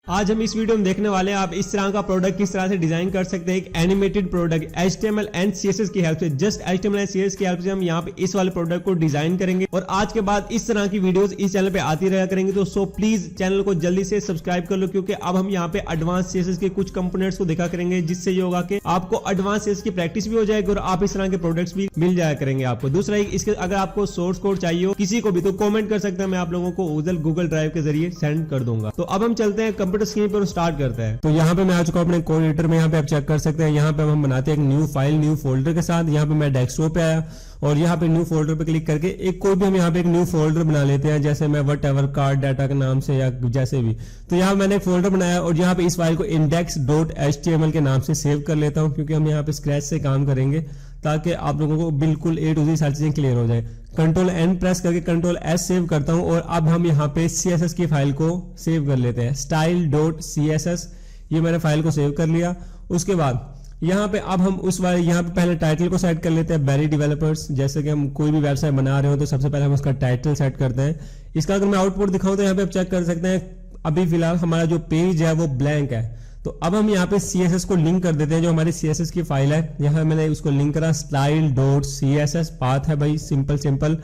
आज हम इस वीडियो में देखने वाले हैं आप इस तरह का प्रोडक्ट किस तरह से डिजाइन कर सकते हैं। एक animated product HTML and CSS की हेल्प से, जस्ट HTML एंड CSS की हेल्प से हम यहाँ पे इस वाले प्रोडक्ट को डिजाइन करेंगे। और आज के बाद इस तरह की वीडियोस इस चैनल पे आती रहा करेंगे। तो सो प्लीज चैनल को जल्दी से सब्सक्राइब कर लो, क्योंकि अब हम यहाँ पे एडवांस CSS के कुछ कंपोनेंट्स को देखा करेंगे, जिससे ये होगा कि आपको एडवांस CSS की प्रैक्टिस भी हो जाएगी और आप इस तरह के प्रोडक्ट्स भी मिल जाया करेंगे आपको। दूसरा, इसके अगर आपको सोर्स कोड चाहिए हो किसी को भी तो कॉमेंट कर सकते हैं, मैं आप लोगों को उधर गूगल ड्राइव के जरिए सेंड कर दूंगा। तो अब हम चलते हैं कंप्यूटर स्क्रीन पर स्टार्ट करते हैं। तो यहाँ पे मैं आ चुका हूँ अपने कोड एडिटर में। यहाँ पे आप चेक कर सकते हैं, यहाँ पे हम बनाते हैं एक न्यू फाइल न्यू फोल्डर के साथ। यहाँ पे मैं डेस्कटॉप पे आया और यहाँ पे न्यू फोल्डर पे क्लिक करके एक कोई भी हम यहाँ पे एक न्यू फोल्डर बना लेते हैं, जैसे मैं व्हाटएवर कार्ड डाटा के नाम से या जैसे भी। तो यहाँ मैंने एक फोल्डर बनाया और यहाँ पे इस फाइल को index.html के नाम से सेव कर लेता हूँ, क्योंकि हम यहाँ पे स्क्रैच से काम करेंगे ताकि आप लोगों को बिल्कुल A to Z सारी चीजें क्लियर हो जाए। Ctrl+N प्रेस करके Ctrl+S सेव करता हूं और अब हम यहाँ पे CSS की फाइल को सेव कर लेते हैं। style.css ये मैंने फाइल को सेव कर लिया। उसके बाद यहाँ पे अब हम उस वाले यहाँ पे पहले टाइटल को सेट कर लेते हैं। बेरी डेवलपर्स, जैसे कि हम कोई भी वेबसाइट बना रहे हो तो सबसे पहले हम उसका टाइटल सेट करते हैं। इसका अगर मैं आउटपुट दिखाऊं तो यहाँ पे आप चेक कर सकते हैं, अभी फिलहाल हमारा जो पेज है वो ब्लैंक है। तो अब हम यहाँ पे CSS को लिंक कर देते हैं, जो हमारी CSS की फाइल है। यहाँ मैंने उसको लिंक करा, style.css पाथ है भाई, सिंपल।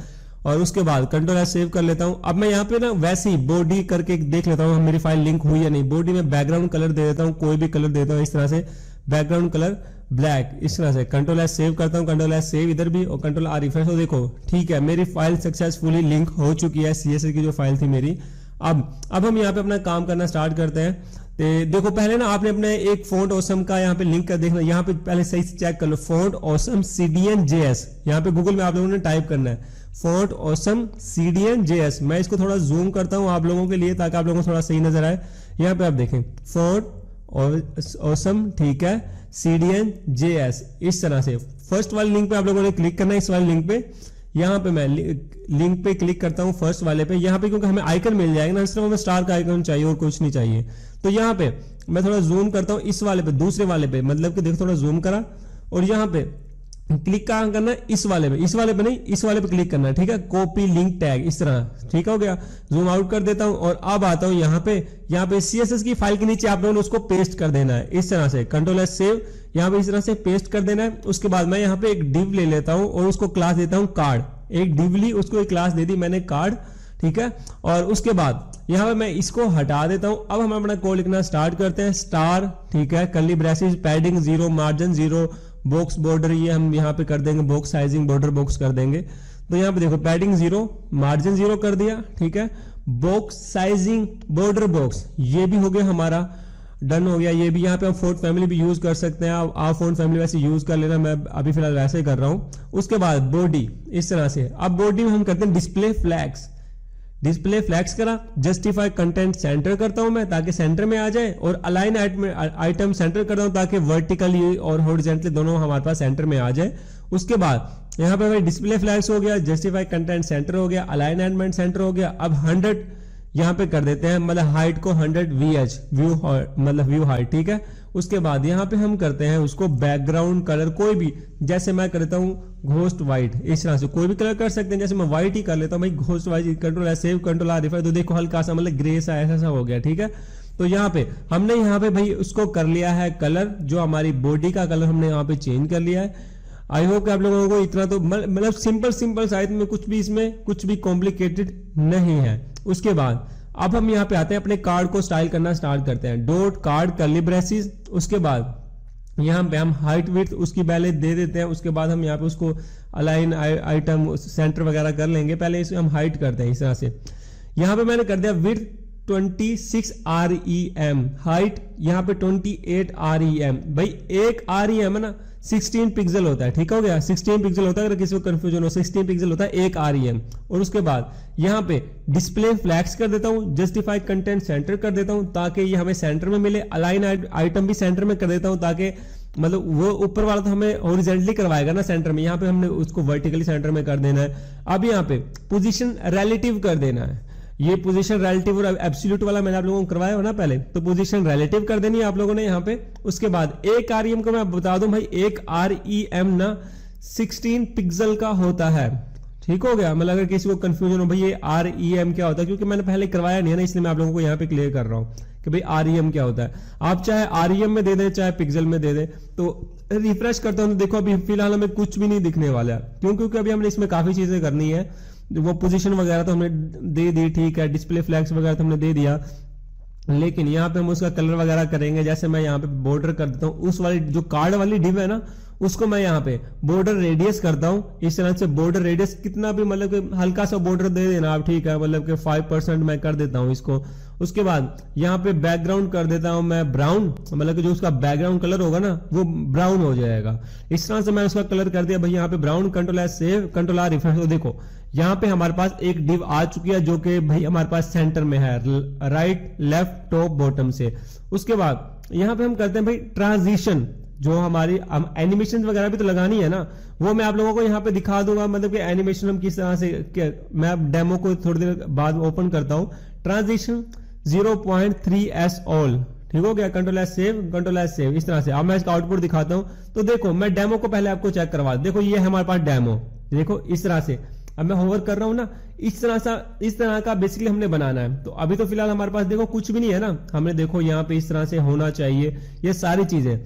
और उसके बाद Ctrl+S सेव कर लेता हूँ। अब मैं यहाँ पे ना वैसे ही बॉडी करके देख लेता हूँ मेरी फाइल लिंक हुई या नहीं। बॉडी में बैकग्राउंड कलर दे देता हूँ, कोई भी कलर देता हूँ इस तरह से, बैकग्राउंड कलर ब्लैक इस तरह से। Ctrl+S सेव करता हूँ, Ctrl+S सेव इधर भी और Ctrl+R रिफ्रेश। तो देखो ठीक है, मेरी फाइल सक्सेसफुली लिंक हो चुकी है, CSS की जो फाइल थी मेरी। अब हम यहाँ पे अपना काम करना स्टार्ट करते हैं। देखो पहले ना आपने अपने एक फॉन्ट ऑसम का यहाँ पे लिंक कर देखना। यहाँ पे पहले सही से चेक कर लो, फॉन्ट ऑसम CDN.js। यहाँ पे गूगल में आप लोगों ने टाइप करना है फॉन्ट ऑसम CDN.js। मैं इसको थोड़ा जूम करता हूँ आप लोगों के लिए ताकि आप लोगों को थोड़ा सही नजर आए। यहाँ पे आप देखें फॉन्ट ऑसम, ठीक है, CDN.js इस तरह से। फर्स्ट वाली लिंक पे आप लोगों ने क्लिक करना है, इस वाली लिंक पे। यहाँ पे मैं लिंक पे क्लिक करता हूँ फर्स्ट वाले पे। यहाँ पे क्योंकि हमें आइकन मिल जाएगा ना, सिर्फ हमें स्टार का आइकन चाहिए और कुछ नहीं चाहिए। तो यहाँ पे मैं थोड़ा जूम करता हूँ इस वाले पे, दूसरे वाले पे, मतलब कि देखो थोड़ा जूम करा और यहाँ पे क्लिक कहाँ करना है, इस वाले पे नहीं, इस वाले पे क्लिक करना है, ठीक है। कॉपी लिंक टैग इस तरह, ठीक हो गया। जूम आउट कर देता हूँ और अब आता हूँ यहाँ पे CSS की फाइल के नीचे आप लोगों ने उसको पेस्ट कर देना है इस तरह से। Ctrl+S सेव, यहाँ पे इस तरह से पेस्ट कर देना है। उसके बाद मैं यहाँ पे एक डिव ले लेता हूँ और उसको क्लास देता हूँ कार्ड। एक डिव ली, उसको एक क्लास दे दी मैंने कार्ड, ठीक है। और उसके बाद यहाँ पे मैं इसको हटा देता हूँ। अब हम अपना कोड लिखना स्टार्ट करते हैं। स्टार, ठीक है, curly braces, padding 0, margin 0, box border ये हम यहाँ पे कर देंगे, बॉक्स साइजिंग बॉर्डर बॉक्स कर देंगे। तो यहाँ पे देखो पैडिंग 0, मार्जिन 0 कर दिया, ठीक है। बॉक्स साइजिंग बॉर्डर बॉक्स ये भी हो गया हमारा, डन हो गया। ये भी यहाँ पे हम फॉन्ट फैमिली भी यूज कर सकते हैं, आप फॉन्ट फैमिली वैसे यूज कर लेना, मैं अभी फिलहाल वैसे ही कर रहा हूँ। उसके बाद बॉडी इस तरह से। अब बॉडी में हम करते हैं डिस्प्ले फ्लैग्स करा, जस्टिफाई कंटेंट सेंटर करता हूं मैं ताकि सेंटर में आ जाए, और अलाइन आइटम सेंटर करता हूं ताकि वर्टिकली और हॉरिजॉन्टली दोनों हमारे पास सेंटर में आ जाए। उसके बाद यहाँ पे डिस्प्ले फ्लैग्स हो गया, जस्टिफाई कंटेंट सेंटर हो गया, अलाइन एलिमेंट सेंटर हो गया। अब 100 यहाँ पे कर देते हैं, मतलब हाइट को 100 VH व्यू हाइट, ठीक है। उसके बाद यहाँ पे हम करते हैं उसको बैकग्राउंड कलर कोई भी, जैसे मैं करता हूँ घोस्ट व्हाइट इस तरह से, कोई भी कलर कर सकते हैं, जैसे मैं व्हाइट ही कर लेता हूँ भाई, ghost white. Ctrl+S save, Ctrl+R refresh. तो देखो हल्का सा मतलब ग्रे सा ऐसा हो गया, ठीक है। तो यहाँ पे हमने यहाँ पे भाई उसको कर लिया है कलर, जो हमारी बॉडी का कलर हमने यहाँ पे चेंज कर लिया है। आई होप कि आप लोगों को इतना तो मतलब सिंपल साइज में कुछ भी कॉम्प्लिकेटेड नहीं है। उसके बाद अब हम यहाँ पे आते हैं, अपने कार्ड को स्टाइल करना स्टार्ट करते हैं। Dot card curly braces. उसके बाद यहाँ पे हम हाइट विड्थ उसकी पहले दे देते हैं। उसके बाद हम यहाँ पे उसको अलाइन आइटम सेंटर वगैरह कर लेंगे। पहले इसे हम हाइट करते हैं इस तरह से। यहाँ पे मैंने कर दिया विड्थ 26 REM, हाइट यहाँ पे 28 REM। भाई एक REM है ना 16 पिक्सल होता है, ठीक हो गया। 16 पिक्सल होता है, अगर किसी को कंफ्यूजन हो, 16 पिक्सल होता है एक REM। और उसके बाद यहाँ पे डिस्प्ले फ्लैग्स कर देता हूँ, जस्टिफाई कंटेंट सेंटर कर देता हूँ ताकि ये हमें सेंटर में मिले। अलाइन आइटम भी सेंटर में कर देता हूँ ताकि मतलब वो ऊपर वाला तो हमें हॉरिजॉन्टली करवाएगा ना सेंटर में, यहाँ पे हमने उसको वर्टिकली सेंटर में कर देना है। अब यहाँ पे पोजीशन रिलेटिव कर देना है। ये पोजीशन रिलेटिव और एब्सोल्यूट वाला मैंने आप लोगों को करवाया हो ना पहले, तो पोजीशन रिलेटिव कर देनी है आप लोगों ने यहाँ पे। उसके बाद एक REM को मैं बता दूं भाई, एक REM ना 16 पिक्सल का होता है, ठीक हो गया। मतलब अगर किसी को कंफ्यूजन हो भाई ये REM क्या होता है, क्योंकि मैंने पहले करवाया नहीं है ना, इसलिए मैं आप लोगों को यहाँ पे क्लियर कर रहा हूँ कि भाई REM क्या होता है। आप चाहे REM में दे दें चाहे पिक्सल में दे दें। तो रिफ्रेश करता हूं तो देखो अभी फिलहाल हमें कुछ भी नहीं दिखने वाला है। क्यों? क्योंकि अभी हमने इसमें काफी चीजें करनी है। वो पोजीशन वगैरह तो हमने दे दी, ठीक है, डिस्प्ले फ्लैग्स वगैरह तो हमने दे दिया, लेकिन यहाँ पे हम उसका कलर वगैरह करेंगे। जैसे मैं यहाँ पे बॉर्डर कर देता हूँ, उस वाली जो कार्ड वाली डिव है ना, उसको मैं यहाँ पे बॉर्डर रेडियस करता हूँ। इस तरह से बॉर्डर रेडियस कितना भी, मतलब कि हल्का सा बॉर्डर दे देना आप, ठीक है, मतलब कि 5% मैं कर देता हूँ इसको। उसके बाद यहाँ पे बैकग्राउंड कर देता हूं मैं ब्राउन, मतलब कि जो उसका बैकग्राउंड कलर होगा ना वो ब्राउन हो जाएगा। इस तरह से मैं उसका कलर कर दिया भाई यहाँ पे brown. Control S save, control R refresh. तो देखो यहाँ पे हमारे पास एक डिव आ चुकी है जो कि भाई हमारे पास सेंटर में है, राइट लेफ्ट टॉप बॉटम से। उसके बाद यहाँ पे हम करते हैं भाई ट्रांजिशन, जो हमारी एनिमेशन वगैरह भी तो लगानी है ना, वो मैं आप लोगों को यहाँ पे दिखा दूंगा, मतलब कि एनिमेशन हम किस तरह से, मैं डेमो को थोड़ी देर बाद ओपन करता हूँ। ट्रांजिशन 0.3s ऑल, ठीक हो गया। Control S save, control S save. इस तरह से अब मैं इसका आउटपुट दिखाता हूं। तो देखो मैं डेमो को पहले आपको चेक करवा, देखो ये है हमारे पास डेमो, देखो इस तरह से। अब मैं होवर कर रहा हूं ना, इस तरह का बेसिकली हमने बनाना है। तो अभी तो फिलहाल हमारे पास देखो कुछ भी नहीं है ना, हमने देखो यहाँ पे इस तरह से होना चाहिए ये सारी चीजें।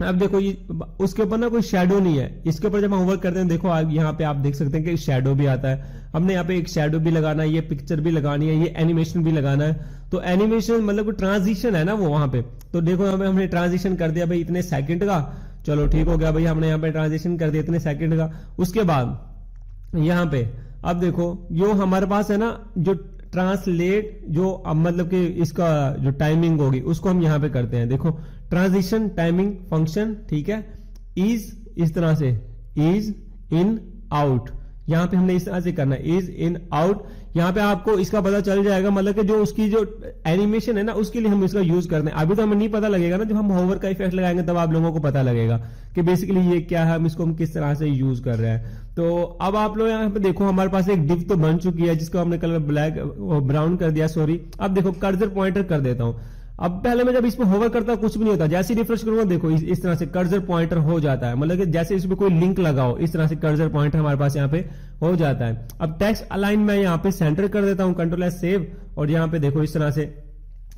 अब देखो ये उसके ऊपर ना कोई शेडो नहीं है, इसके ऊपर जब हम होवर करते हैं देखो यहाँ पे आप देख सकते हैं कि शेडो भी आता है। हमने यहाँ पे एक शेडो भी लगाना है, ये पिक्चर भी लगानी है, ये एनिमेशन भी लगाना है। तो एनिमेशन मतलब ट्रांजिशन है ना वो वहां पे। तो देखो हमने ट्रांजिशन कर दिया भाई इतने सेकंड का, चलो ठीक हो गया भाई, हमने यहाँ पे ट्रांजिशन कर दिया इतने सेकंड का। उसके बाद यहाँ पे अब देखो जो हमारे पास है ना, जो ट्रांसलेट, जो मतलब कि इसका जो टाइमिंग होगी उसको हम यहाँ पे करते हैं। देखो ट्रांजिशन टाइमिंग फंक्शन, ठीक है, इस तरह से इज इन आउट, यहाँ पे हमने इस तरह से करना है, इज इन आउट। यहाँ पे आपको इसका पता चल जाएगा, मतलब कि जो उसकी जो एनिमेशन है ना उसके लिए हम इसका यूज करते हैं। अभी तो हमें नहीं पता लगेगा ना, जब हम होवर का इफेक्ट लगाएंगे तब आप लोगों को पता लगेगा कि बेसिकली ये क्या है, हम इसको किस तरह से यूज कर रहे हैं। तो अब आप लोग यहाँ पे देखो हमारे पास एक डिव तो बन चुकी है जिसको हमने कलर ब्लैक ब्राउन कर दिया, सॉरी। अब देखो कर्सर पॉइंटर कर देता हूं। अब पहले मैं जब इसमें होवर करता कुछ भी नहीं होता, जैसे रिफ्रेश करूंगा देखो इस तरह से कर्सर पॉइंटर हो जाता है, मतलब कि जैसे इसमें कोई लिंक लगाओ इस तरह से कर्सर पॉइंटर हमारे पास यहाँ पे हो जाता है। अब टेक्स्ट अलाइन मैं यहाँ पे सेंटर कर देता हूँ, कंट्रोल एस सेव, और यहाँ पे देखो इस तरह से।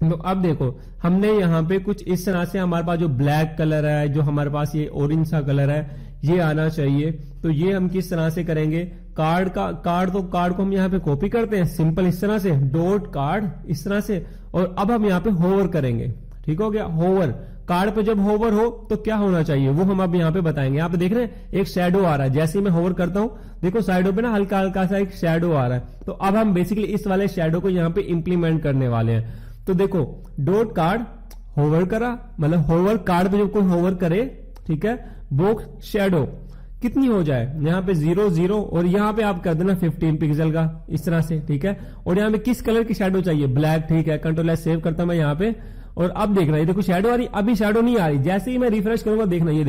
तो अब देखो हमने यहाँ पे कुछ इस तरह से, हमारे पास जो ब्लैक कलर है, जो हमारे पास ये ऑरेंज सा कलर है, ये आना चाहिए। तो ये हम किस तरह से करेंगे, कार्ड को हम यहाँ पे कॉपी करते हैं सिंपल इस तरह से, डॉट कार्ड इस तरह से, और अब हम यहाँ पे होवर करेंगे, ठीक हो गया। होवर कार्ड पे जब होवर हो तो क्या होना चाहिए वो हम अब यहाँ पे बताएंगे। यहाँ पे देख रहे हैं एक शेडो आ रहा है, जैसे ही मैं होवर करता हूं देखो साइडों पे ना हल्का हल्का सा एक शेडो आ रहा है। तो अब हम बेसिकली इस वाले शेडो को यहाँ पे इंप्लीमेंट करने वाले हैं। तो देखो डॉट कार्ड होवर करा, मतलब होवर कार्ड पे जब कोई होवर करे, ठीक है, बॉक्स शेडो कितनी हो जाए, यहाँ पे 0 0, और यहाँ पे आप कर देना 15 पिक्सल का इस तरह से, ठीक है। और यहाँ पे किस कलर की शेडो चाहिए, ब्लैक, ठीक है। कंट्रोल एस सेव करता मैं यहाँ पे, और अब देखना ये देखो शेडो आ रही, अभी शेडो नहीं आ रही, जैसे ही मैं रिफ्रेश करूंगा देखना ये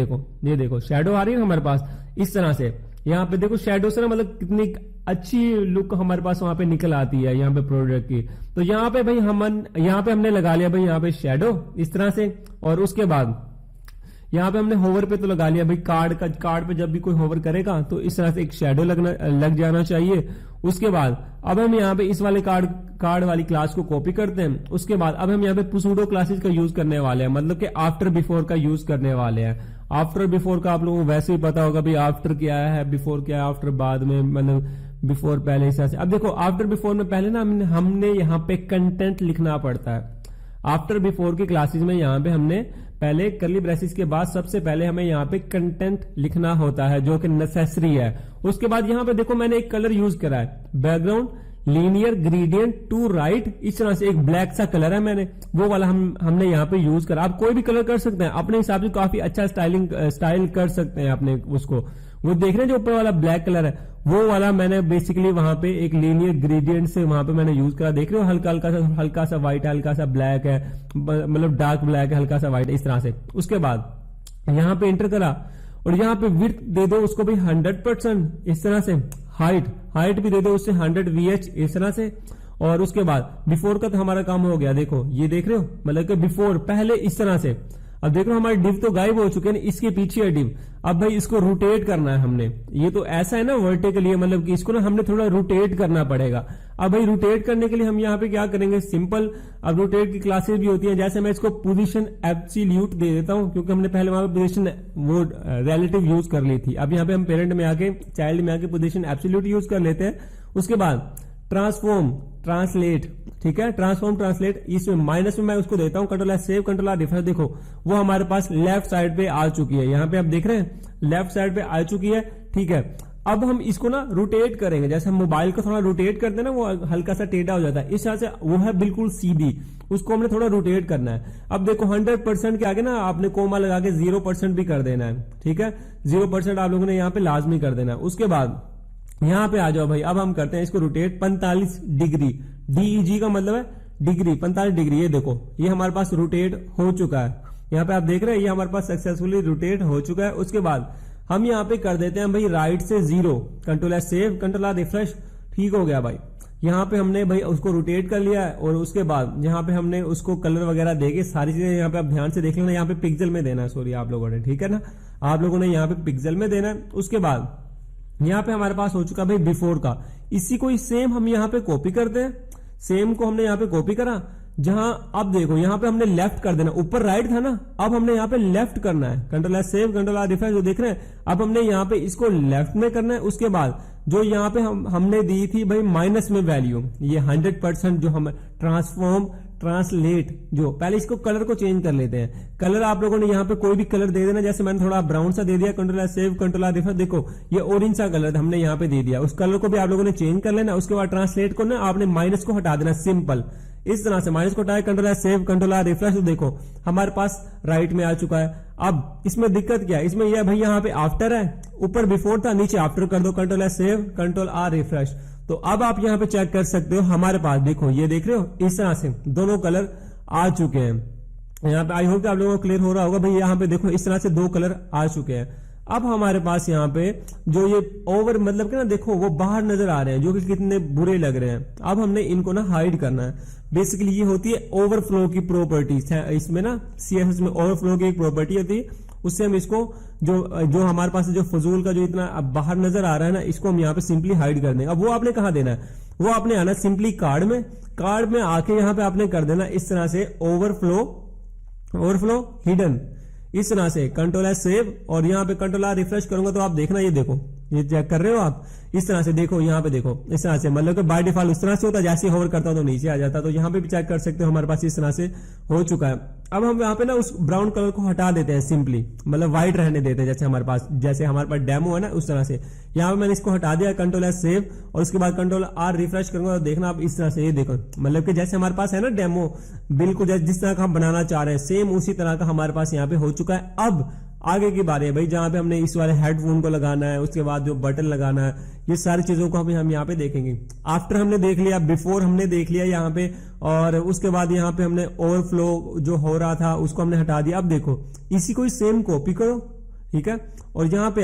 देखो शेडो आ रही है हमारे पास इस तरह से। यहाँ पे देखो शेडो से ना मतलब कितनी अच्छी लुक हमारे पास वहां पे निकल आती है यहाँ पे प्रोडक्ट की। तो यहाँ पे भाई यहाँ पे हमने लगा लिया भाई यहाँ पे शेडो इस तरह से, और उसके बाद यहाँ पे हमने होवर पे तो लगा लिया भाई कार्ड पे जब भी कोई होवर करेगा तो इस तरह से एक शेडो लग जाना चाहिए। उसके बाद अब हम यहाँ पे इस वाले कार्ड वाली क्लास को कॉपी करते हैं। उसके बाद अब हम यहाँ पे सूडो क्लासेस का यूज करने वाले हैं, मतलब कि आफ्टर बिफोर का यूज करने वाले हैं। आफ्टर बिफोर का आप लोगों को वैसे ही पता होगा भाई, आफ्टर क्या है, बिफोर क्या है, आफ्टर बाद में, मतलब बिफोर पहले इस तरह से। अब देखो आफ्टर बिफोर में पहले ना हमने यहाँ पे कंटेंट लिखना पड़ता है। आफ्टर बिफोर की क्लासेस में यहाँ पे हमने पहले कर्ली ब्रेसेस के बाद सबसे पहले हमें यहाँ पे कंटेंट लिखना होता है जो कि नेसेसरी है। उसके बाद यहाँ पे देखो मैंने एक कलर यूज करा है, background linear gradient to right, इस तरह से एक ब्लैक सा कलर है, मैंने वो वाला हमने यहाँ पे यूज करा। आप कोई भी कलर कर सकते हैं अपने हिसाब से, काफी अच्छा स्टाइल कर सकते हैं अपने उसको। वो देख रहे हैं जो ऊपर वाला ब्लैक कलर है, वो वाला मैंने बेसिकली वहां पे एक लीनियर ग्रेडियंट से वहां पे मैंने यूज करा। देख रहे हो हल्का सा व्हाइट है, हल्का सा ब्लैक है, मतलब डार्क ब्लैक है, हल्का सा व्हाइट है, इस तरह से। उसके बाद यहाँ पे एंटर करा और यहाँ पे विड्थ दे दो उसको भी 100% इस तरह से। हाइट भी दे दो उससे 100 VH इस तरह से। और उसके बाद बिफोर का तो हमारा काम हो गया, देखो ये देख रहे हो, मतलब कि बिफोर पहले इस तरह से। अब देख लो हमारे डिव तो गायब हो चुके हैं, इसके पीछे है डिव। अब भाई इसको रोटेट करना है हमने, ये तो ऐसा है ना वर्टिकली, मतलब कि इसको ना हमने थोड़ा रोटेट करना पड़ेगा। अब भाई रोटेट करने के लिए हम यहाँ पे क्या करेंगे, सिंपल, अब रोटेट की क्लासेस भी होती हैं, जैसे मैं इसको पोजीशन एब्सोल्यूट दे देता हूं, क्योंकि हमने पहले वहां पे पोजीशन वो रिलेटिव यूज कर ली थी। अब यहाँ पे हम पेरेंट में आके, चाइल्ड में आके पोजीशन एब्सोल्यूट यूज कर लेते हैं। उसके बाद ट्रांसफॉर्म ट्रांसलेट, ठीक है, ट्रांसफॉर्म ट्रांसलेट, इसमें माइनस में मैं उसको देता हूं कंट्रोल सेव कंट्रोल डिफरेंस। देखो वो हमारे पास लेफ्ट साइड पे आ चुकी है, यहाँ पे आप देख रहे हैं लेफ्ट साइड पे आ चुकी है, ठीक है। अब हम इसको ना रोटेट करेंगे, जैसे हम मोबाइल को थोड़ा रोटेट करते हैं ना, वो हल्का सा टेढ़ा हो जाता है, इस तरह से वो है बिल्कुल सीधी, उसको हमने थोड़ा रोटेट करना है। अब देखो 100% के आगे ना आपने कोमा लगा के 0% भी कर देना है, ठीक है, 0% आप लोगों ने यहाँ पे लाजमी कर देना है। उसके बाद यहां पे आ जाओ भाई, अब हम करते हैं इसको रोटेट 45 डिग्री, डीईजी का मतलब है डिग्री, 45 डिग्री। ये देखो ये हमारे पास रोटेट हो चुका है, यहाँ पे आप देख रहे हैं ये हमारे पास सक्सेसफुली रोटेट हो चुका है। उसके बाद हम यहाँ पे कर देते हैं भाई राइट से 0, कंट्रोल सेव कंट्रोल रिफ्रेश, ठीक हो गया भाई। यहाँ पे हमने भाई उसको रोटेट कर लिया है, और उसके बाद यहाँ पे हमने उसको कलर वगैरह देके सारी चीजें यहाँ पे आप ध्यान से देख लेना, यहाँ पे पिक्सल में देना है, सॉरी आप लोगों ने, ठीक है ना, आप लोगों ने यहाँ पे पिक्सल में देना है। उसके बाद यहाँ पे हमारे पास हो चुका भाई बिफोर का, इसी को सेम हम यहाँ पे कॉपी करते हैं, सेम को हमने यहाँ पे कॉपी करा, जहां अब देखो यहाँ पे हमने लेफ्ट कर देना, ऊपर राइट था ना, अब हमने यहाँ पे लेफ्ट करना है, कंट्रोल सेव कंट्रोल डिफरेंस जो देख रहे हैं, अब हमने यहाँ पे इसको लेफ्ट में करना है। उसके बाद जो यहाँ पे हमने दी थी भाई माइनस में वैल्यू, ये 100% जो हम ट्रांसफॉर्म ट्रांसलेट, जो पहले इसको कलर को चेंज कर लेते हैं। कलर आप लोगों ने यहाँ पे कोई भी कलर दे देना, जैसे मैंने थोड़ा ब्राउन सा दे दिया, कंट्रोल सेव कंट्रोल डिफरेंस, देखो ये ऑरेंज सा कलर हमने यहाँ पे दे दिया, उस कलर को भी आप लोगों ने चेंज कर लेना। उसके बाद ट्रांसलेट को ना आपने माइनस को हटा देना, सिंपल इस तरह से माइनस को हटाए, कंट्रोल सेव कंट्रोल रिफ्रेश, तो देखो हमारे पास राइट में आ चुका है। अब इसमें दिक्कत क्या है, इसमें यह भाई यहाँ पे आफ्टर है, ऊपर बिफोर था, नीचे आफ्टर कर दो, कंट्रोल सेव कंट्रोल रिफ्रेश। तो अब आप यहाँ पे चेक कर सकते हो हमारे पास, देखो ये देख रहे हो इस तरह से दोनों कलर आ चुके हैं। यहाँ पे आई होप कि आप लोगों को क्लियर हो रहा होगा भाई, यहाँ पे देखो इस तरह से 2 कलर आ चुके हैं। अब हमारे पास यहाँ पे जो ये ओवर मतलब कि ना देखो वो बाहर नजर आ रहे हैं, जो कि कितने बुरे लग रहे हैं। अब हमने इनको ना हाइड करना है, बेसिकली ये होती है ओवरफ्लो की प्रॉपर्टीज है इसमें ना, सीएसएस में ओवरफ्लो की एक प्रॉपर्टी होती है, उससे हम इसको जो हमारे पास जो फजूल का जो इतना बाहर नजर आ रहा है ना, इसको हम यहाँ पे सिंपली हाइड कर देंगे। अब वो आपने कहाँ देना है, वो आपने आना सिंपली कार्ड में आके यहाँ पे आपने कर देना इस तरह से ओवरफ्लो हिडन, इस तरह से कंट्रोल सेव, और यहाँ पे कंट्रोल रिफ्रेश करूंगा तो आप देखना, ये देखो ये चेक कर रहे हो आप, इस तरह से देखो यहाँ पे देखो इस तरह से, मतलब कि बाय डिफॉल्ट उस तरह से होता है, जैसे होवर करता हूं तो नीचे आ जाता, तो यहाँ पे भी चेक कर सकते हो हमारे पास इस तरह से हो चुका है। अब हम यहाँ पे ना उस ब्राउन कलर को हटा देते हैं, सिंपली मतलब व्हाइट रहने देते हैं, जैसे हमारे पास डेमो है ना उस तरह से। यहाँ पे मैंने इसको हटा दिया, कंट्रोल सेव, और उसके बाद कंट्रोल रिफ्रेश करूंगा तो देखना आप इस तरह से, ये देखो मतलब कि जैसे हमारे पास है ना डेमो, बिल्कुल जिस तरह का हम बनाना चाह रहे हैं सेम उसी तरह का हमारे पास यहाँ पे हो चुका है। अब आगे की बारी है भाई, जहां पे हमने इस वाले हेडफोन को लगाना है, उसके बाद जो बटन लगाना है, ये सारी चीजों को हम यहाँ पे देखेंगे। आफ्टर हमने देख लिया, बिफोर हमने देख लिया यहाँ पे, और उसके बाद यहाँ पे हमने ओवरफ्लो जो हो रहा था उसको हमने हटा दिया। अब देखो इसी को सेम कॉपी करो, ठीक है, और यहाँ पे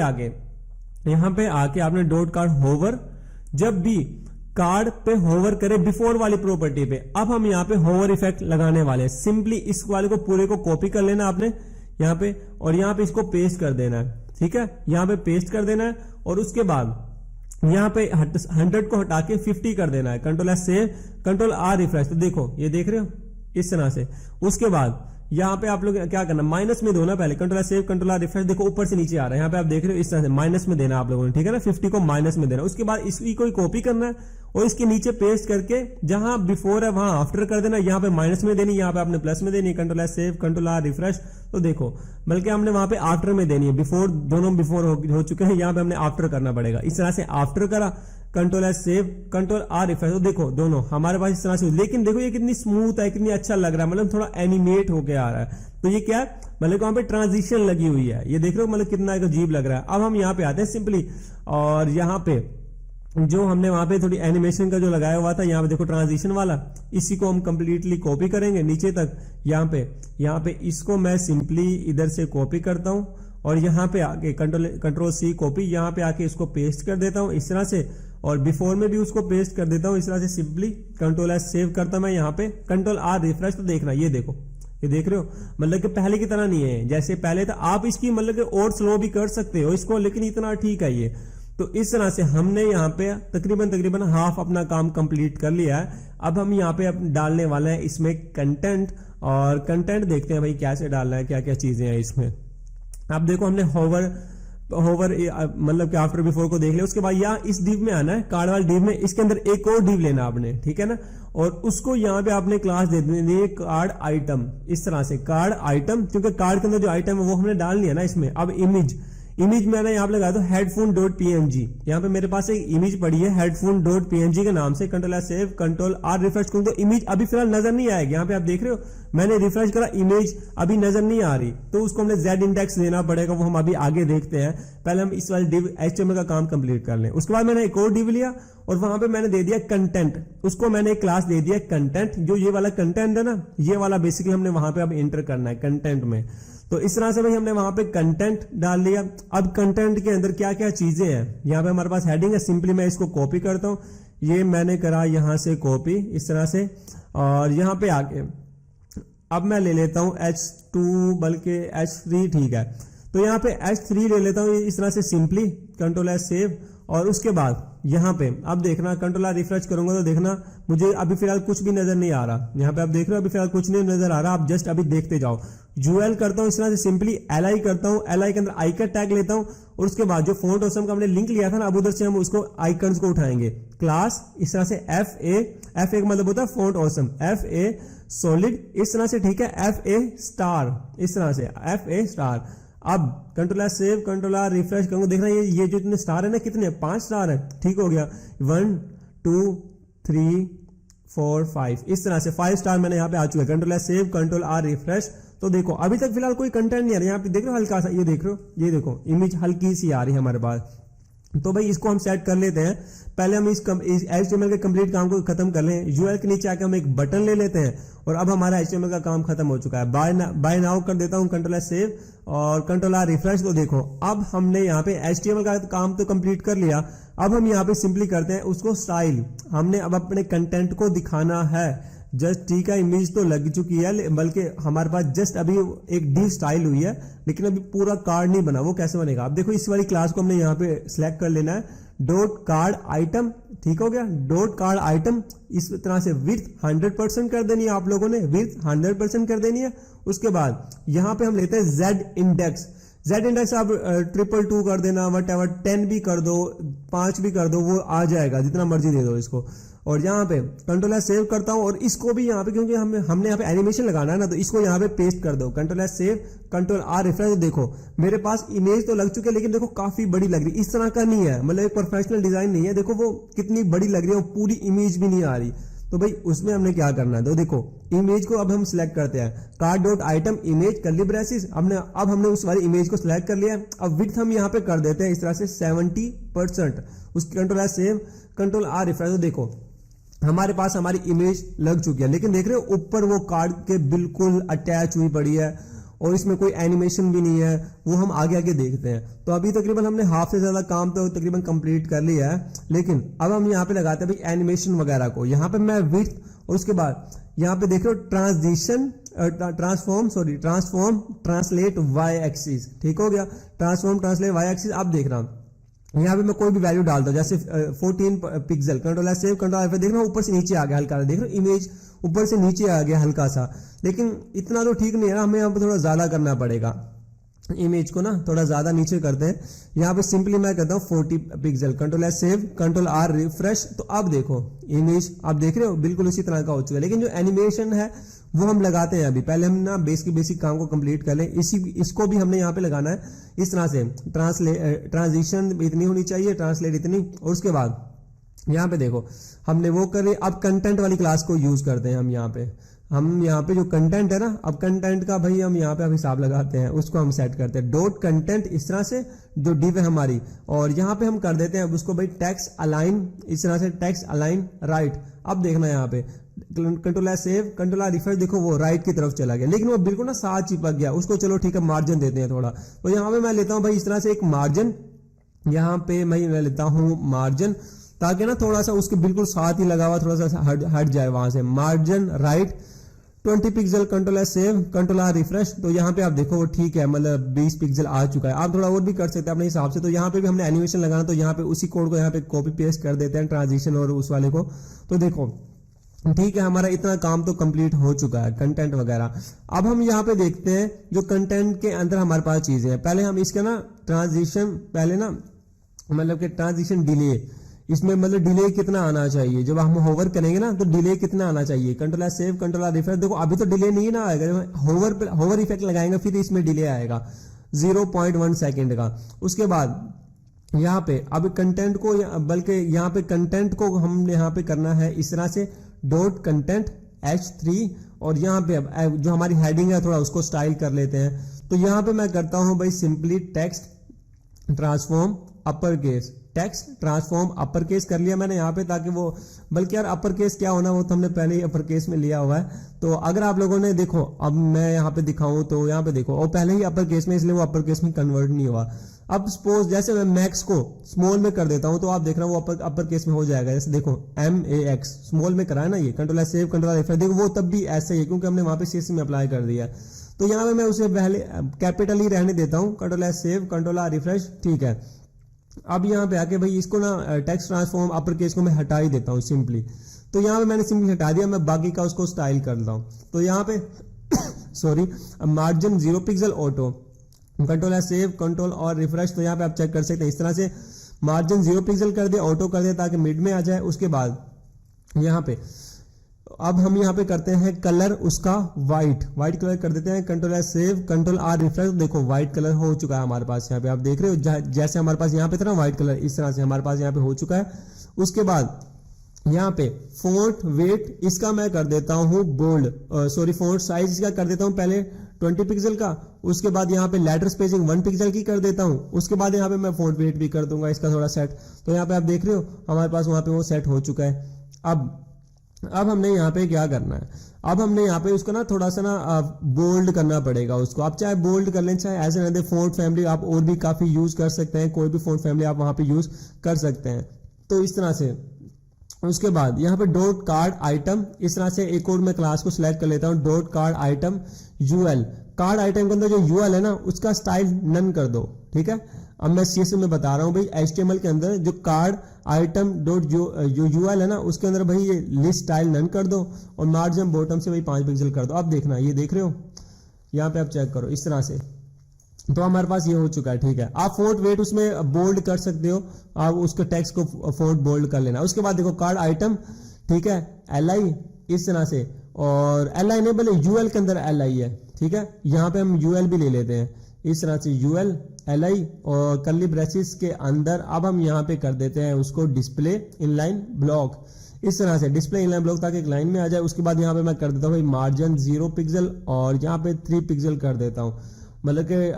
आके आपने डॉट कार्ड होवर, जब भी कार्ड पे होवर करे बिफोर वाली प्रॉपर्टी पे, अब हम यहाँ पे होवर इफेक्ट लगाने वाले हैं। सिंपली इस वाले को पूरे को कॉपी कर लेना आपने यहाँ पे, और यहाँ पे इसको पेस्ट कर देना है, ठीक है, यहाँ पे पेस्ट कर देना है, और उसके बाद यहाँ पे 100 को हटा के 50 कर देना है, कंट्रोल सेव कंट्रोल रिफ्रेश, तो देखो ये देख रहे हो इस तरह से। उसके बाद यहाँ पे आप लोग क्या करना, माइनस में दो ना पहले, कंट्रोल सेव कंट्रोल रिफ्रेश, देखो ऊपर से नीचे आ रहा है, यहाँ पे आप देख रहे हो इस तरह से माइनस में देना आप लोगों ने, ठीक है ना, 50 को माइनस में देना। उसके बाद इसकी कोई कॉपी करना है और इसके नीचे पेस्ट करके जहां बिफोर है वहां आफ्टर कर देना, यहाँ पे माइनस में देनी, यहाँ पे आपने प्लस में देनी, कंट्रोल सेव कंट्रोल रिफ्रेश, तो देखो बल्कि हमने वहां पे आफ्टर में देनी है, बिफोर दोनों बिफोर हो चुके हैं, यहाँ पे हमने आफ्टर करना पड़ेगा। इस तरह से आफ्टर करा, कंट्रोल सेव कंट्रोल रिफ्रेश, तो देखो दोनों हमारे पास इस तरह से, लेकिन देखो ये कितनी स्मूथ है, कितनी अच्छा लग रहा है, मतलब थोड़ा एनिमेट होके आ रहा है। तो ये क्या है, मतलब वहां पे ट्रांजिशन लगी हुई है, ये देख रहे हो मतलब कितना अजीब लग रहा है। अब हम यहाँ पे आते हैं सिंपली, और यहाँ पे जो हमने वहां पे थोड़ी एनिमेशन का जो लगाया हुआ था, यहाँ पे देखो ट्रांजिशन वाला, इसी को हम कंप्लीटली कॉपी करेंगे नीचे तक। यहाँ पे इसको मैं सिंपली इधर से कॉपी करता हूं, और यहाँ पे आके कंट्रोल सी कॉपी, यहाँ पे आके इसको पेस्ट कर देता हूं इस तरह से, और बिफोर में भी उसको पेस्ट कर देता हूं इस तरह से, सिंपली कंट्रोल सेव करता मैं यहाँ पे, कंट्रोल रिफ्रेश, तो देखना ये देखो ये देख रहे हो, मतलब कि पहले की तरह नहीं है जैसे पहले था। आप इसकी मतलब कि और स्लो भी कर सकते हो इसको, लेकिन इतना ठीक है ये। तो इस तरह से हमने यहाँ पे तकरीबन हाफ अपना काम कंप्लीट कर लिया है। अब हम यहाँ पे डालने वाले हैं इसमें कंटेंट, और कंटेंट देखते हैं भाई कैसे डालना है, क्या क्या चीजें हैं इसमें। अब देखो हमने होवर मतलब कि आफ्टर बिफोर को देख लिया। उसके बाद यहाँ इस डिव में आना है, कार्ड वाले डिव में, इसके अंदर एक और डिव लेना आपने, ठीक है ना। और उसको यहाँ पे आपने क्लास दे देनी है कार्ड आइटम, इस तरह से कार्ड आइटम, क्योंकि कार्ड के अंदर जो आइटम है वो हमने डाल लिया ना इसमें। अब इमेज मैंने यहाँ पे लगा दो headphone.png। यहाँ पे मेरे पास एक इमेज पड़ी है headphone.png के नाम से। Control save, control R refresh करूँ तो इमेज अभी फिलहाल नजर नहीं आएगी। यहाँ पे आप देख रहे हो मैंने रिफ्रेश करा, इमेज अभी नजर नहीं आ रही, तो उसको हमने z इंडेक्स देना पड़ेगा, वो हम अभी आगे देखते हैं। पहले हम इस वाले div HTML का काम कंप्लीट कर लें। उसके बाद मैंने एक और div लिया और वहां पे मैंने दे दिया कंटेंट, उसको मैंने एक क्लास दे दिया कंटेंट। जो ये वाला कंटेंट है ना, ये वाला बेसिकली हमने वहां पे अब एंटर करना है कंटेंट में। तो इस तरह से भाई हमने वहां पे कंटेंट डाल दिया। अब कंटेंट के अंदर क्या क्या चीजें हैं, यहाँ पे हमारे पास हेडिंग है, सिंपली मैं इसको कॉपी करता हूँ। ये मैंने करा यहां से कॉपी इस तरह से, और यहाँ पे आके अब मैं ले लेता हूँ H2 बल्कि H3, ठीक है। तो यहाँ पे H3 ले लेता हूँ इस तरह से सिंपली, कंट्रोल एस सेव। और उसके बाद यहाँ पे अब देखना कंट्रोल आर रिफ्रेश करूंगा तो देखना मुझे अभी फिलहाल कुछ भी नजर नहीं आ रहा। यहाँ पे आप देख रहे हो अभी फिलहाल कुछ नहीं नजर आ रहा, आप जस्ट अभी देखते जाओ। यूएल करता हूँ इस तरह से सिंपली, एल करता हूँ, एल के अंदर आई का टैग लेता हूँ, और उसके बाद जो फॉन्ट ऑसम का हमने लिंक लिया था ना, अब उधर से हम उसको आइकन्स को उठाएंगे। क्लास इस तरह से एफ ए का मतलब होता है फॉन्ट ऑसम, FA सॉलिड इस तरह से, ठीक है। FA स्टार इस तरह से, FA स्टार। अब control R save, control R refresh करूंगा, देखना ये जो इतने स्टार है ना, कितने 5 स्टार है, ठीक हो गया। 1 2 3 4 5 इस तरह से 5 स्टार मैंने यहाँ पे आ चुका है। Control R save, control R refresh. तो देखो अभी तक फिलहाल कोई कंटेंट नहीं आ रहा, यहाँ पे देख रहे हो हल्का सा, ये देख रहे हो, ये देखो इमेज हल्की सी आ रही है हमारे पास। तो भाई इसको हम सेट कर लेते हैं। पहले हम इस HTML के कंप्लीट काम को खत्म कर लें। यूएल के नीचे आके हम एक बटन ले लेते हैं, और अब हमारा HTML का काम खत्म हो चुका है। बाय नाउ कर देता हूं, कंट्रोल सेव और कंट्रोल आर रिफ्रेश। तो देखो अब हमने यहाँ पे HTML का काम तो कंप्लीट कर लिया। अब हम यहाँ पे सिंपली करते हैं उसको स्टाइल, हमने अब अपने कंटेंट को दिखाना है जस्ट, ठीक है। इमेज तो लग चुकी है, बल्कि हमारे पास जस्ट अभी एक डी स्टाइल हुई है, लेकिन अभी पूरा कार्ड नहीं बना। वो कैसे बनेगा, अब देखो इस वाली क्लास को हमने यहाँ पे सिलेक्ट कर लेना है, डॉट कार्ड आइटम, ठीक हो गया। डॉट कार्ड आइटम इस तरह से विड्थ 100% कर देनी है, आप लोगों ने विड्थ 100% कर देनी है। उसके बाद यहाँ पे हम लेते हैं Z इंडेक्स। आप 222 कर देना, वट एवर 10 भी कर दो, 5 भी कर दो, वो आ जाएगा, जितना मर्जी दे दो इसको। और यहाँ पे कंट्रोल एस सेव करता हूँ, और इसको भी यहाँ पे क्योंकि हमने यहाँ पे एनिमेशन लगाना है ना, तो इसको यहाँ पे पेस्ट कर दो। Control S save, control R refresh. देखो मेरे पास इमेज तो लग चुकी है, लेकिन देखो काफी बड़ी लग रही है, इस तरह का नहीं है, मतलब एक प्रोफेशनल डिजाइन नहीं है। देखो वो कितनी बड़ी लग रही है, पूरी इमेज भी नहीं आ रही। तो भाई उसमें हमने क्या करना है, तो देखो इमेज को अब हम सिलेक्ट करते हैं, card dot item image curly braces. अब हमने उस वाली इमेज को सिलेक्ट कर लिया। अब विड्थ हम यहाँ पे कर देते हैं इस तरह से 70%। उसकी control R save, control R refresh. तो देखो हमारे पास हमारी इमेज लग चुकी है, लेकिन देख रहे हो ऊपर वो कार्ड के बिल्कुल अटैच हुई पड़ी है, और इसमें कोई एनिमेशन भी नहीं है। वो हम आगे आगे देखते हैं। तो अभी तकरीबन हमने हाफ से ज्यादा काम तो तकरीबन कंप्लीट कर लिया है, लेकिन अब हम यहाँ पे लगाते हैं भाई एनिमेशन वगैरह को। यहाँ पे मैं विड्थ, और उसके बाद यहाँ पे देख रहे हो ट्रांसफॉर्म ट्रांसलेट वाई एक्सिस, ठीक हो गया। Transform translate Y axis. अब देख रहा हूँ यहाँ पे मैं कोई भी वैल्यू डालता हूँ, जैसे 14 पिक्सल, कंट्रोल सेव, कंट्रोल देख रहा हूँ ऊपर से नीचे आ गया हल्का, देख रहे हो इमेज ऊपर से नीचे आ गया हल्का सा, लेकिन इतना तो ठीक नहीं है ना, हमें यहाँ पे थोड़ा ज्यादा करना पड़ेगा। इमेज को ना थोड़ा ज्यादा नीचे करते हैं। यहाँ पे सिंपली मैं करता हूँ 40 pixel, control save, control R refresh. तो अब देखो इमेज आप देख रहे हो बिल्कुल उसी तरह का हो चुका है, लेकिन जो एनिमेशन है वो हम लगाते हैं अभी। पहले हम ना बेसिक काम को कंप्लीट कर लें। इसको भी हमने यहाँ पे लगाना है इस तरह से, ट्रांजिशन इतनी होनी चाहिए, ट्रांसलेट इतनी। और उसके बाद यहाँ पे देखो हमने वो कर लिया। अब कंटेंट वाली क्लास को यूज करते हैं हम यहाँ पे जो कंटेंट है ना, अब कंटेंट का भाई हम यहाँ पे अब हिसाब लगाते हैं, उसको हम सेट करते हैं डॉट कंटेंट इस तरह से, जो डिव है हमारी। और यहाँ पे हम कर देते हैं उसको भाई टेक्स्ट अलाइन, इस तरह से टेक्स्ट अलाइन राइट। अब देखना यहाँ पे control R save, control R refresh. देखो वो राइट की तरफ चला गया, लेकिन वो बिल्कुल ना साथ चिपक गया, उसको चलो ठीक है मार्जिन देते हैं थोड़ा। तो यहाँ पे मैं लेता हूँ भाई इस तरह से एक मार्जिन, यहाँ पे मैं लेता हूँ मार्जिन, ताकि ना थोड़ा सा उसके बिल्कुल साथ ही लगा हुआ थोड़ा सा हट जाए वहां से। Margin right 20 pixel, control S save, control R refresh. तो यहाँ पे आप देखो वो ठीक है, मतलब 20 पिक्सल आ चुका है। आप थोड़ा और भी कर सकते हैं अपने हिसाब से। तो यहाँ पे भी हमने एनिमेशन लगाना, तो यहाँ पे उसी कोड को यहाँ पे कॉपी पेस्ट कर देते हैं, ट्रांजिशन और उस वाले को। तो देखो ठीक है, हमारा इतना काम तो कंप्लीट हो चुका है, कंटेंट वगैरह। अब हम यहाँ पे देखते हैं जो कंटेंट के अंदर हमारे पास चीजें हैं। पहले हम इसका ना ट्रांजिशन, पहले ना मतलब कि ट्रांजिशन डिले, इसमें मतलब डिले कितना आना चाहिए, जब हम होवर करेंगे ना तो डिले कितना आना चाहिए। Control S save, control R refresh. देखो अभी तो डिले नहीं ना आएगा, जब होवर इफेक्ट लगाएंगे फिर इसमें डिले आएगा 0.1 सेकेंड का। उसके बाद यहाँ पे अब कंटेंट को, बल्कि यहाँ पे कंटेंट को हमने यहाँ पे करना है इस तरह से डॉट कंटेंट H3, और यहाँ पे अब जो हमारी हेडिंग है थोड़ा उसको स्टाइल कर लेते हैं। तो यहाँ पे मैं करता हूँ भाई simply text transform upper case, text transform upper case कर लिया मैंने यहाँ पे, ताकि वो, बल्कि यार अपर केस क्या होना वो तो हमने पहले ही अपर केस में लिया हुआ है। तो अगर आप लोगों ने देखो, अब मैं यहाँ पे दिखाऊं तो यहाँ पे देखो और पहले ही अपर केस में, इसलिए वो अपर केस में कन्वर्ट नहीं हुआ। अब सपोज जैसे मैं मैक्स को स्मॉल में कर देता हूं तो आप देख रहे हो वो अपर केस में हो जाएगा। जैसे देखो MAX स्मॉल में करा है ना, ये control S save, control F, देखो वो तब भी ऐसे ही है क्योंकि हमने वहां पे CSS में अप्लाई कर दिया। तो यहाँ पे मैं उसे पहले कैपिटल ही रहने देता हूँ, control S save, control R refresh, ठीक है। अब यहाँ पे आके भाई इसको ना टेक्स्ट ट्रांसफॉर्म अपर केस को मैं हटा ही देता हूँ सिंपली। तो यहाँ पे मैंने सिंपली हटा दिया, मैं बाकी का उसको स्टाइल कर रहा हूँ। तो यहाँ पे sorry, margin 0 pixel auto, control S save, control और रिफ्रेश। तो यहाँ पे आप चेक कर सकते हैं इस तरह से मार्जिन 0 पिक्सल कर दिया, ऑटो कर दिया ताकि मिड में आ जाए। उसके बाद यहाँ पे अब हम यहाँ पे करते हैं कलर उसका व्हाइट कलर कर देते हैं, control S save, control R refresh. देखो व्हाइट कलर हो चुका है हमारे पास, यहाँ पे आप देख रहे हो जैसे हमारे पास यहाँ पे था ना व्हाइट कलर, इस तरह से हमारे पास यहाँ पे हो चुका है। उसके बाद यहाँ पे फॉन्ट वेट इसका मैं कर देता हूँ बोल्ड, सॉरी फॉन्ट साइज इसका कर देता हूँ पहले 20 पिक्सल का। उसके बाद यहाँ पे लेटर स्पेसिंग 1 पिक्सल की कर देता हूँ। उसके बाद यहाँ पे मैं फॉन्ट वेट भी कर दूंगा इसका थोड़ा सेट। तो यहाँ पे आप देख रहे हो हमारे पास वहां पे वो सेट हो चुका है। अब हमने यहाँ पे क्या करना है, अब हमने यहाँ पे उसको ना थोड़ा सा ना बोल्ड करना पड़ेगा उसको। आप चाहे बोल्ड कर लें, चाहे ऐसे रहते, फॉन्ट फैमिली आप और भी काफी यूज कर सकते हैं, कोई भी फॉन्ट फैमिली आप वहां पे यूज कर सकते हैं। तो इस तरह से उसके बाद यहाँ पे डॉट कार्ड आइटम, इस तरह से एक और मैं क्लास को सिलेक्ट कर लेता हूँ, dot card item UL। Card item के अंदर जो UL है ना उसका स्टाइल नन कर दो, ठीक है। अब मैं CSS में बता रहा हूँ भाई, HTML के अंदर जो कार्ड आइटम डॉट जो UL है ना उसके अंदर भाई ये लिस्ट स्टाइल नन कर दो, और मार्जिन बॉटम से भाई 5 पिक्सल कर दो। अब देखना, ये देख रहे हो यहाँ पे आप चेक करो इस तरह से। तो हमारे पास ये हो चुका है, ठीक है। आप फॉन्ट वेट उसमें बोल्ड कर सकते हो, आप उसके टेक्स्ट को फॉन्ट बोल्ड कर लेना। उसके बाद देखो कार्ड आइटम, ठीक है, LI इस तरह से, और LI नहीं भले UL के अंदर LI है, ठीक है। यहाँ पे हम UL भी ले लेते हैं इस तरह से, UL LI और कर्ली ब्रेसेस के अंदर। अब हम यहाँ पे कर देते हैं उसको डिस्प्ले इनलाइन ब्लॉक, इस तरह से डिस्प्ले इनलाइन ब्लॉक ताकि एक लाइन में आ जाए। उसके बाद यहाँ पे मैं कर देता हूँ भाई मार्जिन 0 पिक्सल और यहाँ पे 3 पिक्सल कर देता हूँ, मतलब कि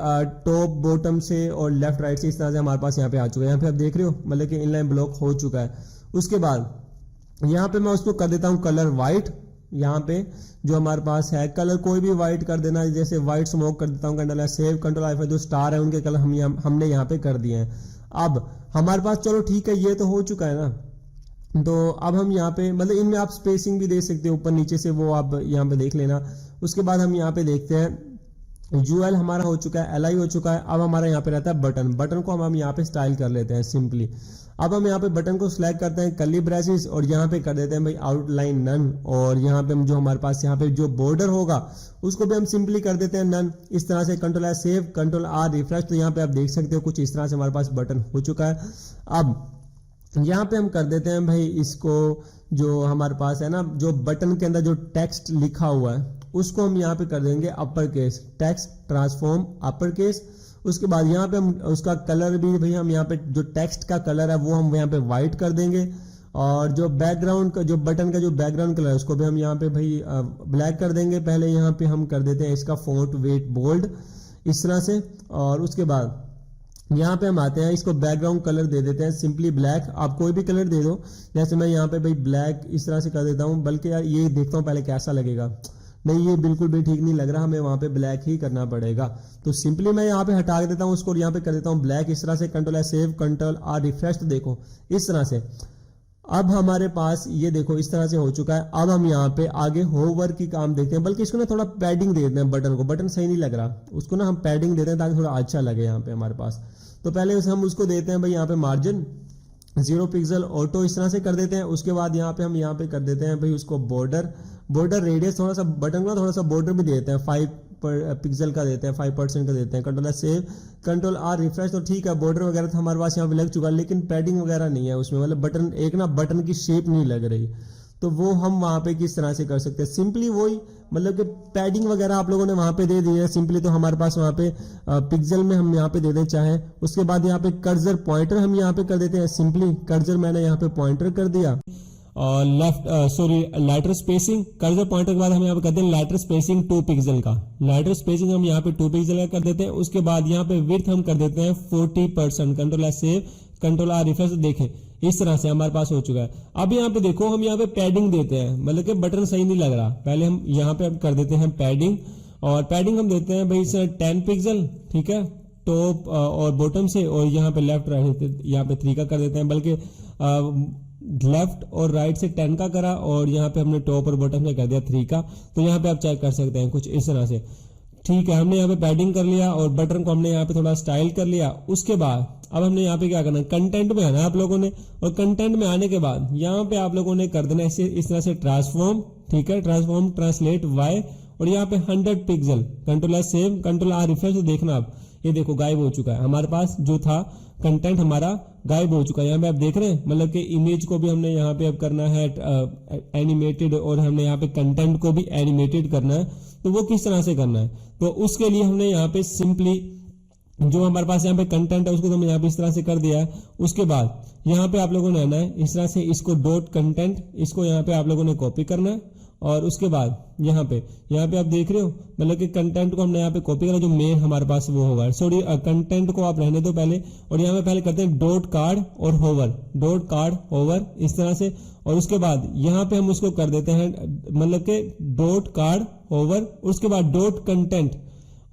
टॉप बॉटम से और लेफ्ट राइट से इस तरह से हमारे पास यहाँ पे आ चुका है। यहाँ पे आप देख रहे हो मतलब कि इनलाइन ब्लॉक हो चुका है। उसके बाद यहाँ पे मैं उसको कर देता हूँ कलर व्हाइट, यहाँ पे जो हमारे पास है कलर कोई भी व्हाइट कर देना, जैसे व्हाइट स्मोक कर देता हूँ, कंट्रोल सेव, कंट्रोल आई, जो स्टार है उनके कलर हमने यहाँ पे कर दिए हैं। अब हमारे पास चलो ठीक है, ये तो हो चुका है ना। तो अब हम यहाँ पे मतलब इनमें आप स्पेसिंग भी दे सकते हो ऊपर नीचे से, वो आप यहाँ पे देख लेना। उसके बाद हम यहाँ पे देखते हैं UL हमारा हो चुका है, LI हो चुका है। अब हमारा यहाँ पे रहता है बटन को हम यहाँ पे स्टाइल कर लेते हैं सिंपली। अब हम यहाँ पे बटन को सिलेक्ट करते हैं कर्ली ब्रेसेस और यहाँ पे कर देते हैं भाई आउटलाइन नन, और यहाँ पे जो हमारे पास यहाँ पे जो बॉर्डर होगा उसको भी हम सिंपली कर देते हैं नन, इस तरह से। Control S save, control R refresh. तो यहाँ पे आप देख सकते हो कुछ इस तरह से हमारे पास बटन हो चुका है। अब यहाँ पे हम कर देते हैं भाई इसको, जो हमारे पास है ना जो बटन के अंदर जो टेक्स्ट लिखा हुआ है उसको हम यहाँ पे कर देंगे upper case, text transform upper case. उसके बाद यहाँ पे हम उसका कलर भी भाई हम यहाँ पे जो टेक्स्ट का कलर है वो हम यहाँ पे व्हाइट कर देंगे, और जो बैकग्राउंड का जो बटन का जो बैकग्राउंड कलर है उसको भी हम यहाँ पे भाई ब्लैक कर देंगे। पहले यहाँ पे हम कर देते हैं इसका फॉन्ट वेट बोल्ड इस तरह से, और उसके बाद यहाँ पे हम आते हैं इसको बैकग्राउंड कलर दे देते हैं सिंपली ब्लैक। आप कोई भी कलर दे दो, जैसे मैं यहाँ पे भाई ब्लैक इस तरह से कर देता हूँ, बल्कि यार ये देखता हूँ पहले कैसा लगेगा। नहीं, ये बिल्कुल भी ठीक नहीं लग रहा, हमें वहां पे ब्लैक ही करना पड़ेगा। तो सिंपली मैं यहाँ पे हटा देता हूँ उसको, यहाँ पे कर देता हूँ ब्लैक इस तरह से, control save, control R refresh. तो देखो इस तरह से अब हमारे पास ये देखो इस तरह से हो चुका है। अब हम यहाँ पे आगे होवर की काम देखते हैं, बल्कि इसको ना थोड़ा पैडिंग दे देते हैं बटन को, बटन सही नहीं लग रहा, उसको ना हम पैडिंग देते हैं ताकि थोड़ा अच्छा लगे यहाँ पे हमारे पास। तो पहले हम उसको देते हैं भाई यहाँ पे मार्जिन 0 पिक्सल ऑटो इस तरह से कर देते हैं। उसके बाद यहाँ पे हम यहाँ पे कर देते हैं भाई उसको बॉर्डर रेडियस, थोड़ा सा बटन को थोड़ा सा बॉर्डर भी देते हैं 5 पिक्सल का देते हैं, 5% का देते हैं। Control save, control R refresh. तो ठीक है, बॉर्डर वगैरह तो हमारे पास यहाँ पे लग चुका है, लेकिन पैडिंग वगैरह नहीं है उसमें, मतलब बटन एक ना बटन की शेप नहीं लग रही। तो वो हम वहाँ पे किस तरह से कर सकते हैं, सिंपली वही मतलब कि पैडिंग वगैरह आप लोगों ने वहाँ पे दे दी है सिंपली। तो हमारे पास वहाँ पे पिक्सल में हम यहाँ पे दे दें चाहे। उसके बाद यहाँ पे कर्सर पॉइंटर हम यहाँ पे कर देते हैं सिंपली, कर्सर मैंने यहाँ पे पॉइंटर कर दिया। और लैटर स्पेसिंग, कर्सर पॉइंटर के बाद हम यहाँ पे करते हैं लैटर स्पेसिंग 2 पिक्सल का, लैटर स्पेसिंग हम यहाँ पे 2 पिक्सल का कर देते हैं। उसके बाद यहाँ पे विड्थ हम कर देते हैं 40%, control R save, control R refresh. देखें इस तरह से हमारे पास हो चुका है। अब यहाँ पे देखो हम यहाँ पे पैडिंग देते हैं, मतलब कि बटन सही नहीं लग रहा, पहले हम यहाँ पे कर देते हैं पैडिंग, और पैडिंग हम देते हैं भाई 10 पिक्सल, ठीक है, टॉप और बॉटम से, और यहाँ पे लेफ्ट राइट यहाँ पे 3 का कर देते हैं, बल्कि लेफ्ट और राइट से 10 का करा, और यहाँ पे हमने टॉप और बॉटम से कर दिया 3 का। तो यहाँ पे आप चेक कर सकते हैं कुछ इस तरह से, ठीक है। हमने यहाँ पे पैडिंग कर लिया और बटन को हमने यहाँ पे थोड़ा स्टाइल कर लिया। उसके बाद अब हमने यहाँ पे क्या करना है, कंटेंट में आना है आप लोगों ने, और कंटेंट में आने के बाद यहाँ पे आप लोगों ने कर देना है इस तरह से ट्रांसफॉर्म, ठीक है, ट्रांसफॉर्म ट्रांसलेट वाई, और यहाँ पे 100 pixel, control R save, control R refresh. तो देखना आप ये देखो गायब हो चुका है हमारे पास, जो था कंटेंट हमारा गायब हो चुका है। यहाँ पे आप देख रहे हैं, मतलब कि इमेज को भी हमने यहाँ पे अब करना है एनिमेटेड, और हमने यहाँ पे कंटेंट को भी एनिमेटेड करना है। तो वो किस तरह से करना है, तो उसके लिए हमने यहाँ पे सिंपली जो हमारे पास यहाँ पे कंटेंट है उसको तो हमने यहाँ पे इस तरह से कर दिया है। उसके बाद यहाँ पे आप लोगों ने आना है इस तरह से, इसको डॉट कंटेंट, इसको यहाँ पे आप लोगों ने कॉपी करना है, और उसके बाद यहाँ पे आप देख रहे हो, मतलब कि कंटेंट को हमने यहाँ पे कॉपी करना, जो मेन हमारे पास वो होगा। सॉरी, कंटेंट को आप रहने दो पहले, और यहाँ पे पहले करते हैं डॉट कार्ड और होवर, डॉट कार्ड होवर इस तरह से, और उसके बाद यहाँ पे हम उसको कर देते हैं मतलब कि डॉट कार्ड होवर, उसके बाद डॉट कंटेंट,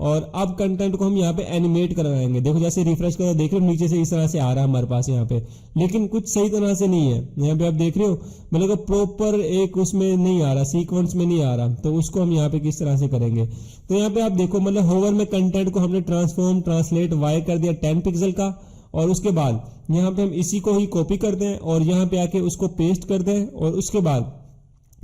और अब कंटेंट को हम यहाँ पे एनिमेट करवाएंगे। देखो जैसे रिफ्रेश करो, देख रहे हो नीचे से इस तरह से आ रहा है हमारे पास यहाँ पे, लेकिन कुछ सही तरह से नहीं है। यहाँ पे आप देख रहे हो, मतलब प्रॉपर एक उसमें नहीं आ रहा, सीक्वेंस में नहीं आ रहा। तो उसको हम यहाँ पे किस तरह से करेंगे, तो यहाँ पे आप देखो, मतलब होवर में कंटेंट को हमने ट्रांसफॉर्म ट्रांसलेट वाई कर दिया 10 पिक्सल का, और उसके बाद यहाँ पे हम इसी को ही कॉपी करते हैं और यहाँ पे आके उसको पेस्ट करते हैं, और उसके बाद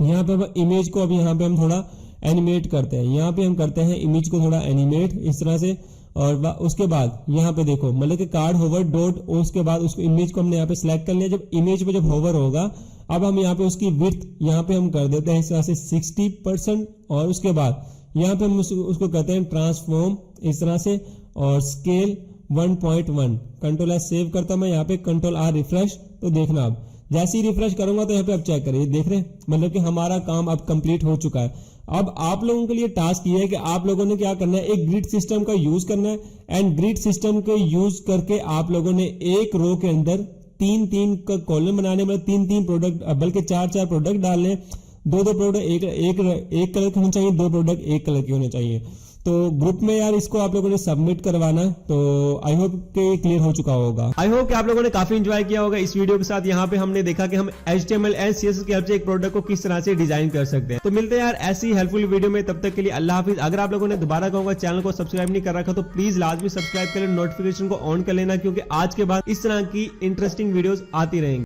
यहाँ पे हम इमेज को अब यहाँ पे हम थोड़ा एनिमेट करते हैं। यहाँ पे हम करते हैं इमेज को थोड़ा एनिमेट इस तरह से, और उसके बाद यहाँ पे देखो मतलब कि कार्ड होवर डॉट, उसके बाद उसको इमेज को हमने यहाँ पे सिलेक्ट कर लिया। जब इमेज पे जब होवर होगा, अब हम यहाँ पे उसकी विड्थ यहाँ पे हम कर देते हैं इस तरह से 60%, और उसके बाद यहाँ पे हम उसको कहते हैं ट्रांसफॉर्म इस तरह से, और स्केल 1.1, कंट्रोल एस सेव करता हूं मैं यहाँ पे, कंट्रोल आर रिफ्रेश। तो देखना आप जैसे ही रिफ्रेश करूंगा तो यहाँ पे आप चेक करिए, देख रहे हैं मतलब कि हमारा काम अब कंप्लीट हो चुका है। अब आप लोगों के लिए टास्क ये है कि आप लोगों ने क्या करना है, एक ग्रिड सिस्टम का यूज करना है, एंड ग्रिड सिस्टम के यूज करके आप लोगों ने एक रो के अंदर 3-3 का कॉलम बनाने, मतलब 3-3 प्रोडक्ट, बल्कि 4-4 प्रोडक्ट डालने, 2-2 प्रोडक्ट एक कलर के होने चाहिए, 2 प्रोडक्ट एक कलर के होने चाहिए। तो ग्रुप में यार इसको आप लोगों ने सबमिट करवाना है। तो आई होप कि क्लियर हो चुका होगा। आई होप कि आप लोगों ने काफी एंजॉय किया होगा इस वीडियो के साथ। यहाँ पे हमने देखा कि हम HTML एंड CSS की हेल्प से एक प्रोडक्ट को किस तरह से डिजाइन कर सकते हैं। तो मिलते हैं यार ऐसी हेल्पफुल वीडियो में, तब तक के लिए अल्लाह हाफिज। अगर आप लोगों ने दोबारा कहूंगा चैनल को सब्सक्राइब नहीं कर रखा तो प्लीज लाजमी सब्सक्राइब करें, नोटिफिकेशन को ऑन कर लेना, क्योंकि आज के बाद इस तरह की इंटरेस्टिंग वीडियोस आती रहेंगी।